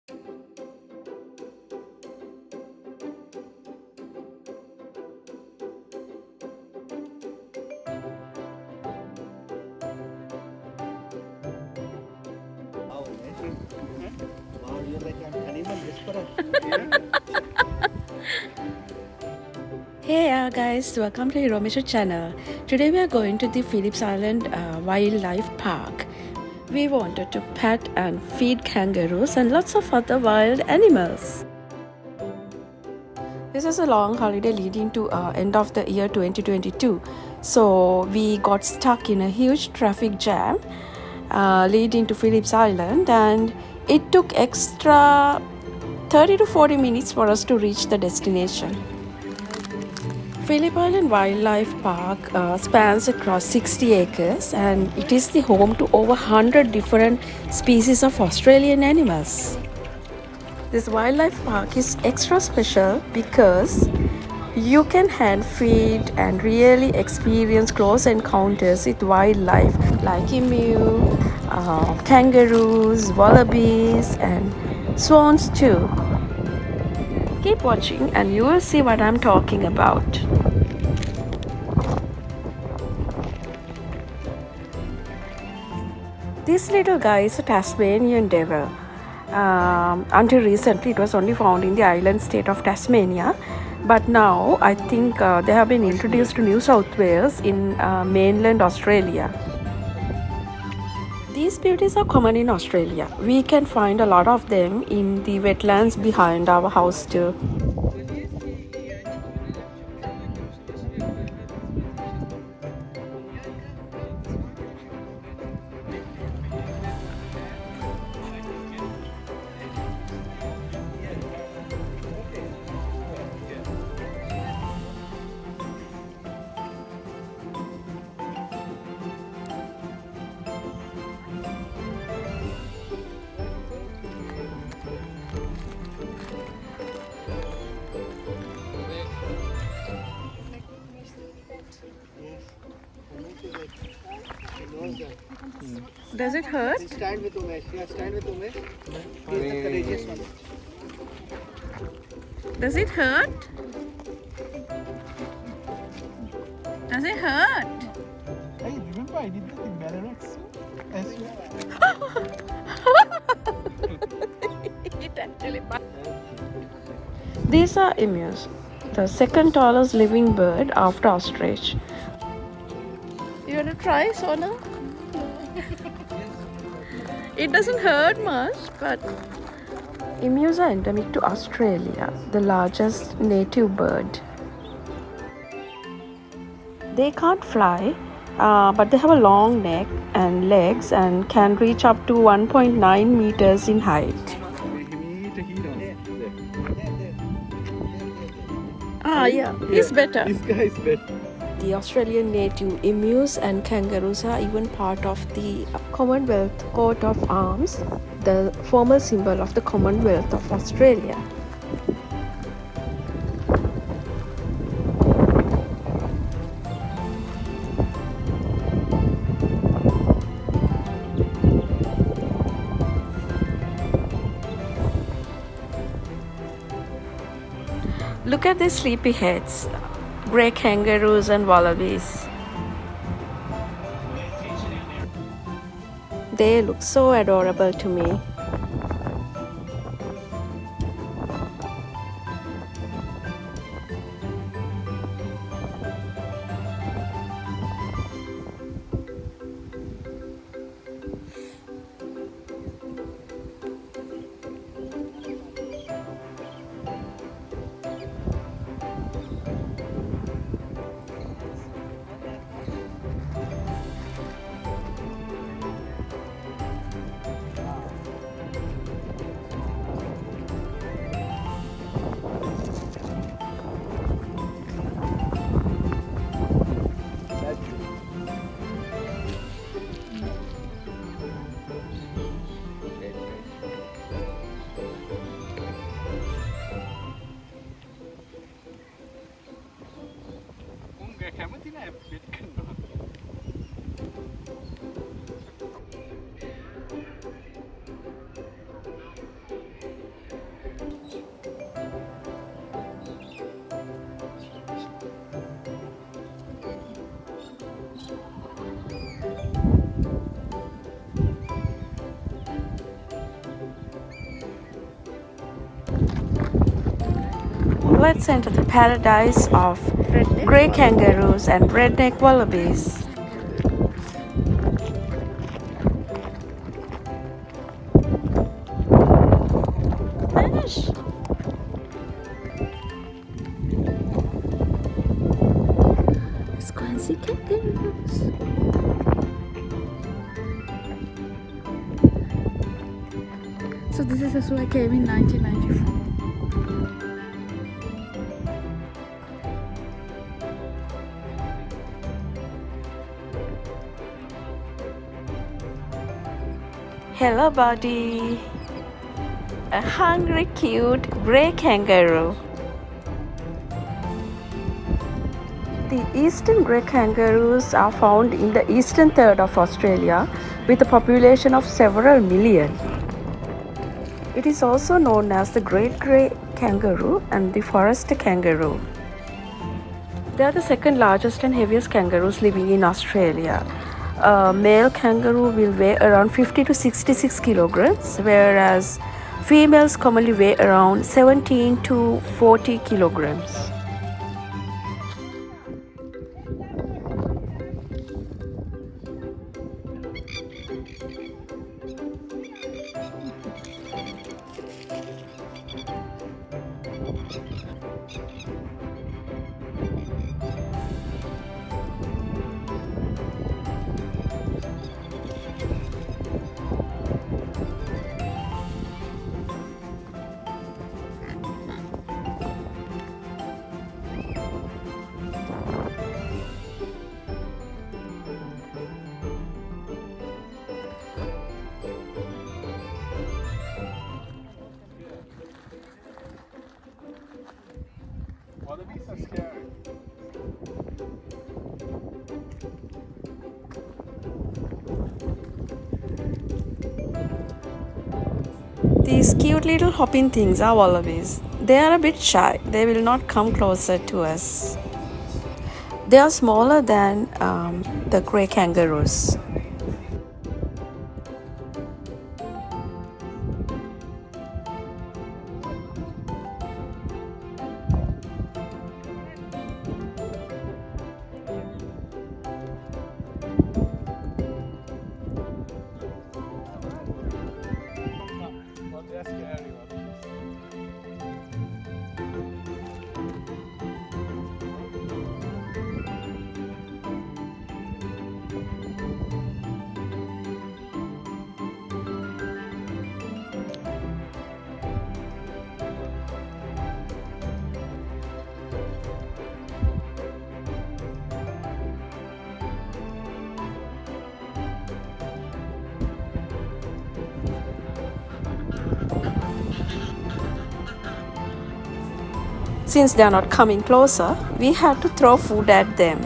Wow, amazing. Wow, you're like an animal whisperer. Hey guys, welcome to Hiromishu channel. Today we are going to the Phillip Island Wildlife Park. We wanted to pet and feed kangaroos and lots of other wild animals. This is a long holiday leading to end of the year 2022. So we got stuck in a huge traffic jam leading to Phillip Island, and it took extra 30 to 40 minutes for us to reach the destination. Phillip Island Wildlife Park spans across 60 acres, and it is the home to over 100 different species of Australian animals. This wildlife park is extra special because you can hand feed and really experience close encounters with wildlife like emu, kangaroos, wallabies, and swans too. Keep watching and you will see what I'm talking about. This little guy is a Tasmanian devil. Until recently, it was only found in the island state of Tasmania. But now, I think they have been introduced to New South Wales in mainland Australia. These beauties are common in Australia. We can find a lot of them in the wetlands behind our house too. Does it hurt? Stand with Umesh. Yeah, stand with Umesh. He is the courageous one. Does it hurt? Does it hurt? I remember I did that in Ballarat as It actually These are emus, the second tallest living bird after ostrich. You want to try, Sona? It doesn't hurt much, but emus are endemic to Australia, the largest native bird. They can't fly, but they have a long neck and legs and can reach up to 1.9 meters in height. Yeah, he's better. This guy is better. The Australian native emus and kangaroos are even part of the Commonwealth coat of arms, the formal symbol of the Commonwealth of Australia. Look at these sleepy heads, grey kangaroos and wallabies. They look so adorable to me. Let's enter the paradise of grey kangaroos and redneck wallabies. Vanish! Let's go and see kangaroos. So this is a zoo I came in 1994. Hello buddy! A hungry cute grey kangaroo. The eastern grey kangaroos are found in the eastern third of Australia with a population of several million. It is also known as the great grey kangaroo and the forest kangaroo. They are the second largest and heaviest kangaroos living in Australia. A male kangaroo will weigh around 50 to 66 kilograms, whereas females commonly weigh around 17 to 40 kilograms. Wallabies are scary. These cute little hopping things are wallabies. They are a bit shy. They will not come closer to us. They are smaller than the grey kangaroos. But they're scary. Since they are not coming closer, we had to throw food at them.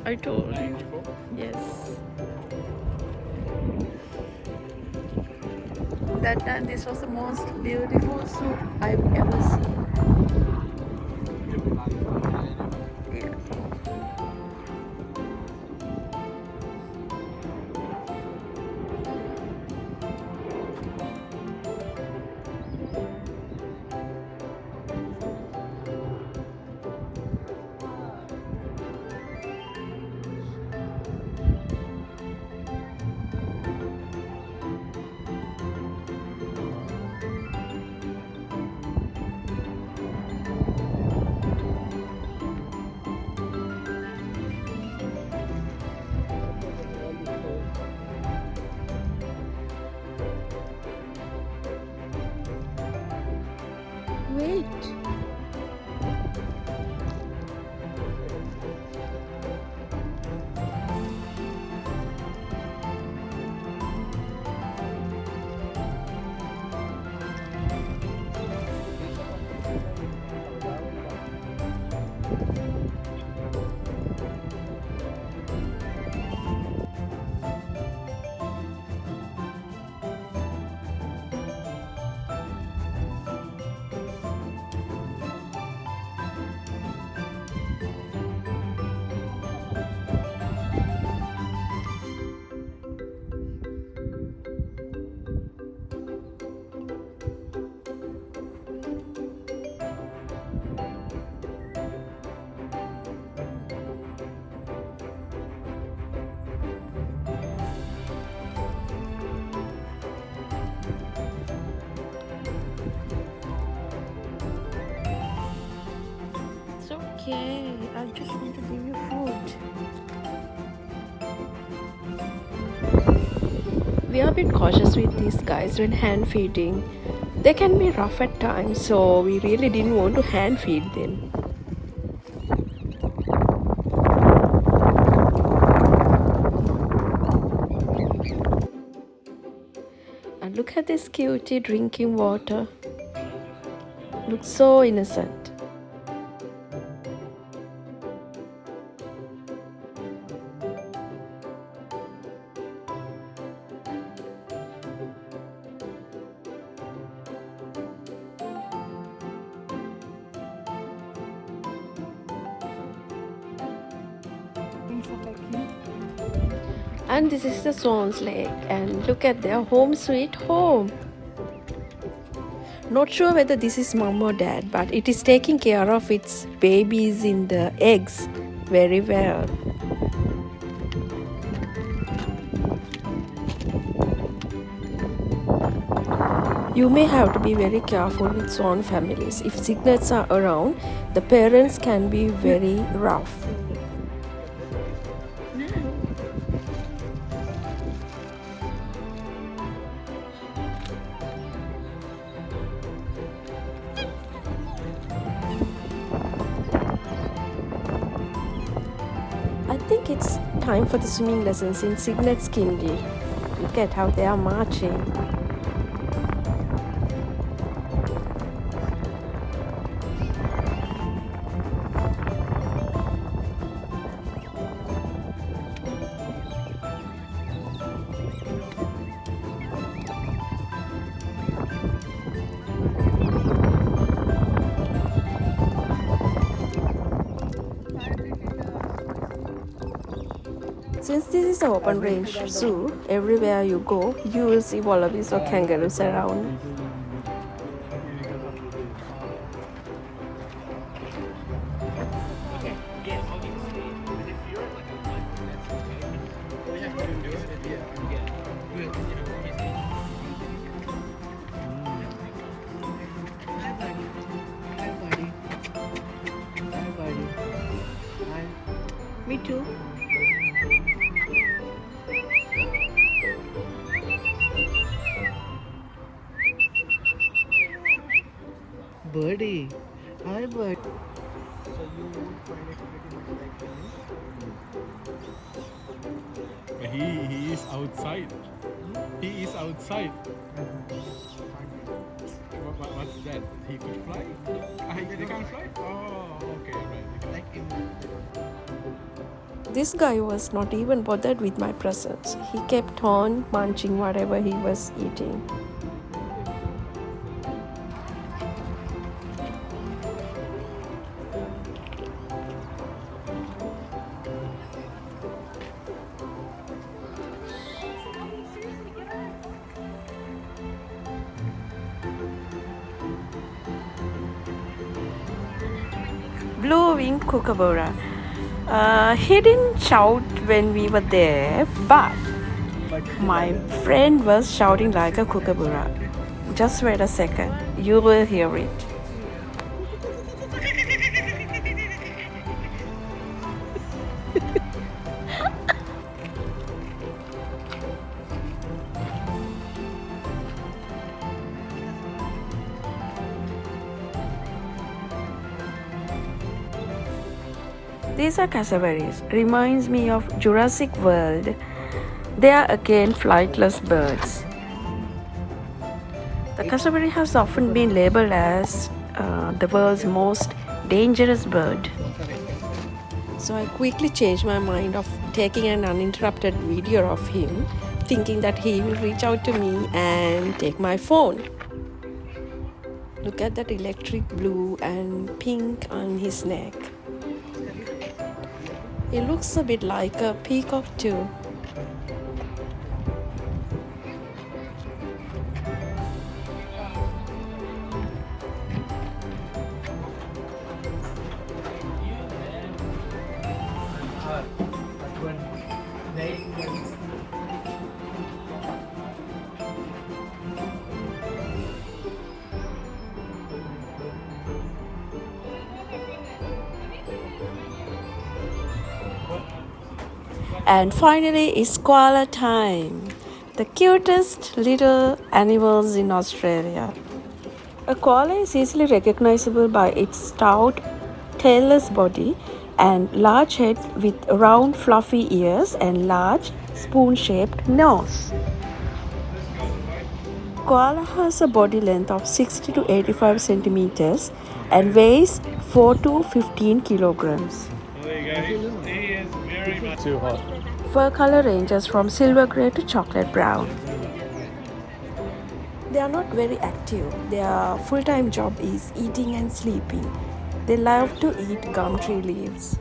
I told you. Yes. That time this was the most beautiful soup I've ever seen. Yeah. Wait. It's okay. I just want to give you food. We are a bit cautious with these guys when hand feeding. They can be rough at times, so we really didn't want to hand feed them. And look at this cutie drinking water. Looks so innocent. And this is the Swans Lake, and look at their home sweet home. Not sure whether this is mom or dad, but it is taking care of its babies in the eggs very well. You may have to be very careful with swan families. If cygnets are around, the parents can be very rough. I think it's time for the swimming lessons in Cygnet Skindy. Look at how they are marching. Since this is an open range zoo, everywhere you go, you will see wallabies or kangaroos around. Me too. Birdie. Hi, bird. So you would find it pretty much like this? He is outside. He is outside. What's that? He could fly? They can't fly? Oh, okay, right. Like in This guy was not even bothered with my presence. He kept on munching whatever he was eating. Blue-winged Kookaburra. He didn't shout when we were there, but my friend was shouting like a Kookaburra. Just wait a second, you will hear it. These are cassowaries. Reminds me of Jurassic World. They are again flightless birds. The cassowary has often been labeled as the world's most dangerous bird. So I quickly changed my mind of taking an uninterrupted video of him, thinking that he will reach out to me and take my phone. Look at that electric blue and pink on his neck. He looks a bit like a peacock too. And finally, it's koala time, the cutest little animals in Australia. A koala is easily recognizable by its stout, tailless body and large head with round, fluffy ears and large, spoon-shaped nose. Koala has a body length of 60 to 85 centimeters and weighs 4 to 15 kilograms. There you go. He is very much too hot. Fur color ranges from silver gray to chocolate brown. They are not very active. Their full-time job is eating and sleeping. They love to eat gum tree leaves.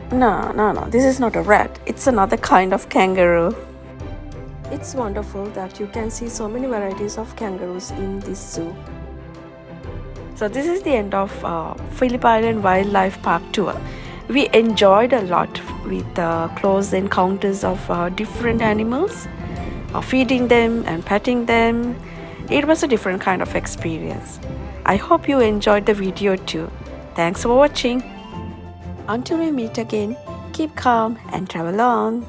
No, this is not a rat. It's another kind of kangaroo. It's wonderful that you can see so many varieties of kangaroos in this zoo. So this is the end of Phillip Island Wildlife Park tour. We enjoyed a lot with close encounters of different animals, feeding them and petting them. It was a different kind of experience. I hope you enjoyed the video too. Thanks for watching. Until we meet again, keep calm and travel on.